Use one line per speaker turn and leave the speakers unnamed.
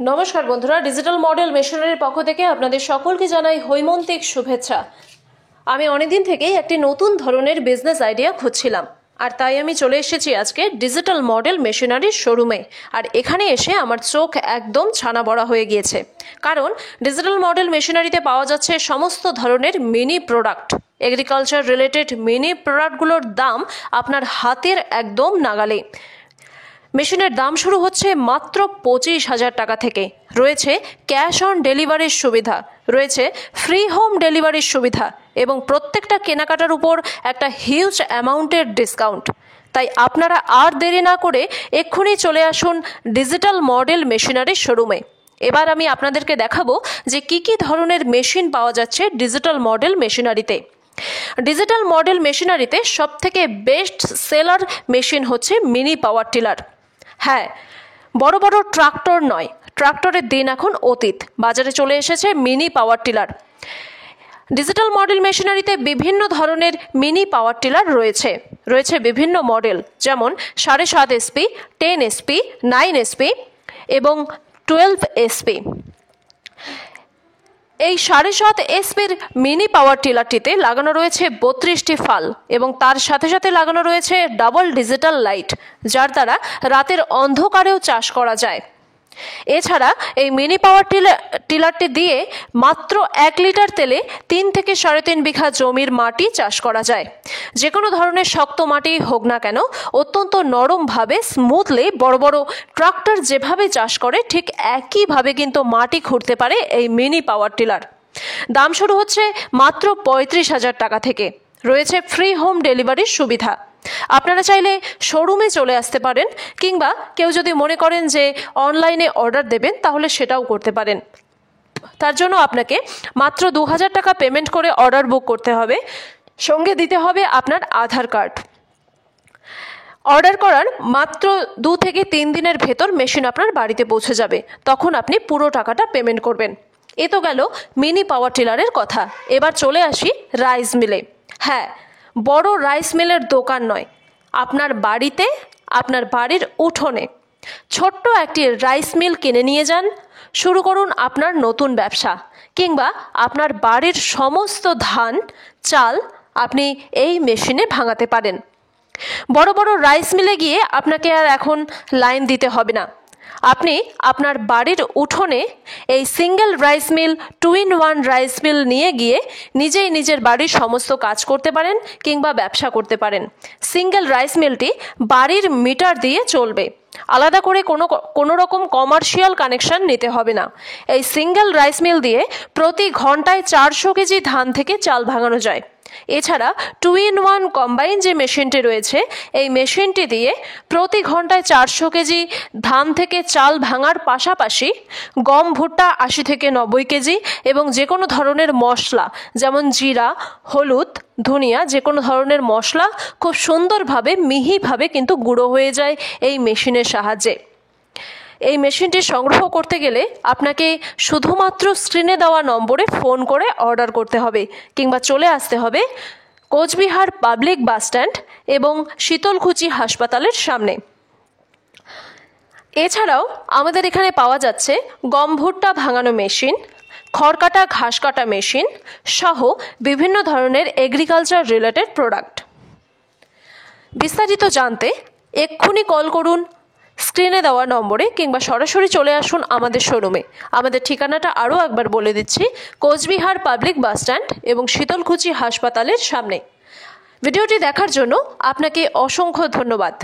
নমস্কার বন্ধুরা, digital model মেশিনারির পক্ষ থেকে আপনাদের সকলকে জানাই হৈমন্তিক শুভেচ্ছা। আমি অনেকদিন থেকেই একটি নতুন ধরনের বিজনেস আইডিয়া খুঁজছিলাম, আর তাই আমি চলে এসেছি আজকে ডিজিটাল মডেল মেশিনারির শোরুমে। আর এখানে এসে আমার চোখ একদম ছানা বড়া হয়ে গিয়েছে, কারণ ডিজিটাল মডেল মেশিনারিতে পাওয়া যাচ্ছে সমস্ত ধরনের mini product. Agriculture related mini প্রোডাক্টগুলোর দাম আপনার হাতের একদম নাগালে। মেশিনের দাম শুরু হচ্ছে মাত্র 25,000 টাকা থেকে। রয়েছে ক্যাশ অন ডেলিভারির সুবিধা, রয়েছে ফ্রি হোম ডেলিভারির সুবিধা এবং প্রত্যেকটা কেনাকাটার উপর একটা হিউজ অ্যামাউন্টের ডিসকাউন্ট। তাই আপনারা আর দেরি না করে এক্ষুনি চলে আসুন ডিজিটাল মডেল মেশিনারির শোরুমে। এবার আমি আপনাদেরকে দেখাবো যে কি কি ধরনের মেশিন পাওয়া যাচ্ছে ডিজিটাল মডেল মেশিনারিতে। ডিজিটাল মডেল মেশিনারিতে সবথেকে বেস্ট সেলার মেশিন হচ্ছে মিনি পাওয়ার টিলার। হ্যাঁ, বড় বড় ট্রাক্টর নয়, ট্রাক্টরের দিন এখন অতীত। বাজারে চলে এসেছে mini power tiller. Digital model মেশিনারিতে বিভিন্ন ধরনের মিনি পাওয়ার টিলার রয়েছে বিভিন্ন মডেল, যেমন 7.5 SP, 10 SP, 9 SP এবং 12 SP। এই 7.5 SPর মিনি পাওয়ার টিলারটিতে লাগানো রয়েছে 32টি ফাল এবং তার সাথে সাথে লাগানো রয়েছে ডাবল ডিজিটাল লাইট, যার দ্বারা রাতের অন্ধকারেও চাষ করা যায়। এছাড়া এই মিনি পাওয়ার টিলারটি দিয়ে মাত্র 1 লিটার তেলে 3 থেকে 3.5 বিঘা জমির মাটি চাষ করা যায়। যে কোনো ধরনের শক্ত মাটি হোক না কেন, অত্যন্ত নরমভাবে স্মুথলি বড় বড় ট্রাক্টর যেভাবে চাষ করে ঠিক একইভাবে কিন্তু মাটি খুঁড়তে পারে এই মিনি পাওয়ার টিলার। দাম শুরু হচ্ছে মাত্র 35,000 টাকা থেকে। রয়েছে ফ্রি হোম ডেলিভারির সুবিধা। আপনারা চাইলে শোরুমে চলে আসতে পারেন, কিংবা কেউ যদি মনে করেন যে অনলাইনে অর্ডার দেবেন তাহলে সেটাও করতে পারেন। তার জন্য আপনাকে মাত্র 2,000 টাকা পেমেন্ট করে অর্ডার বুক করতে হবে। সঙ্গে দিতে হবে আপনার আধার কার্ড। অর্ডার করার মাত্র 2 থেকে 3 দিনের ভেতর মেশিন আপনার বাড়িতে পৌঁছে যাবে, তখন আপনি পুরো টাকাটা পেমেন্ট করবেন। এ তো গেল মিনি পাওয়ার টিলারের কথা। এবার চলে আসি রাইস মিলে। হ্যাঁ, বড় রাইস মিলের দোকান নয়, আপনার বাড়িতে, আপনার বাড়ির উঠোনে ছোট্ট একটি রাইস মিল কিনে নিয়ে যান। শুরু করুন আপনার নতুন ব্যবসা, কিংবা আপনার বাড়ির সমস্ত ধান চাল আপনি এই মেশিনে ভাঙাতে পারেন। বড় বড় রাইস মিলে গিয়ে আপনাকে আর এখন লাইন দিতে হবে না। আপনি আপনার বাড়ির উঠোনে এই single rice mill, 2-in-1 rice mill নিয়ে গিয়ে নিজেই নিজের বাড়ির সমস্ত কাজ করতে পারেন, কিংবা ব্যবসা করতে পারেন। সিঙ্গেল রাইস মিলটি বাড়ির মিটার দিয়ে চলবে, আলাদা করে কোনো রকম কমার্শিয়াল কানেকশন নিতে হবে না। এই সিঙ্গেল রাইস মিল দিয়ে প্রতি ঘন্টায় 400 কেজি ধান থেকে চাল ভাঙানো যায়। এছাড়া 2-in-1 কম্বাইন যে মেশিনটি রয়েছে, এই মেশিনটি দিয়ে প্রতি ঘন্টায় 400 কেজি ধান থেকে চাল ভাঙার পাশাপাশি গম, ভুট্টা 80 থেকে 90 কেজি এবং যে কোনো ধরনের মশলা, যেমন জিরা, হলুদ, ধনিয়া, যে কোনো ধরনের মশলা খুব সুন্দরভাবে মিহিভাবে কিন্তু গুঁড়ো হয়ে যায় এই মেশিনের সাহায্যে। এই মেশিনটি সংগ্রহ করতে গেলে আপনাকে শুধুমাত্র স্ক্রিনে দেওয়া নম্বরে ফোন করে অর্ডার করতে হবে, কিংবা চলে আসতে হবে কোচবিহার পাবলিক বাস স্ট্যান্ড এবং শীতলকুচি হাসপাতালের সামনে। এছাড়াও আমাদের এখানে পাওয়া যাচ্ছে গম, ভুট্টা ভাঙানো মেশিন, খড় কাটা, ঘাস কাটা মেশিন সহ বিভিন্ন ধরনের এগ্রিকালচার রিলেটেড প্রোডাক্ট। বিস্তারিত জানতে এক্ষুনি কল করুন স্ক্রিনে দেওয়া নম্বরে, কিংবা সরাসরি চলে আসুন আমাদের শোরুমে। আমাদের ঠিকানাটা আরও একবার বলে দিচ্ছি, কোচবিহার পাবলিক বাস স্ট্যান্ড এবং শীতলকুচি হাসপাতালের সামনে। ভিডিওটি দেখার জন্য আপনাকে অসংখ্য ধন্যবাদ।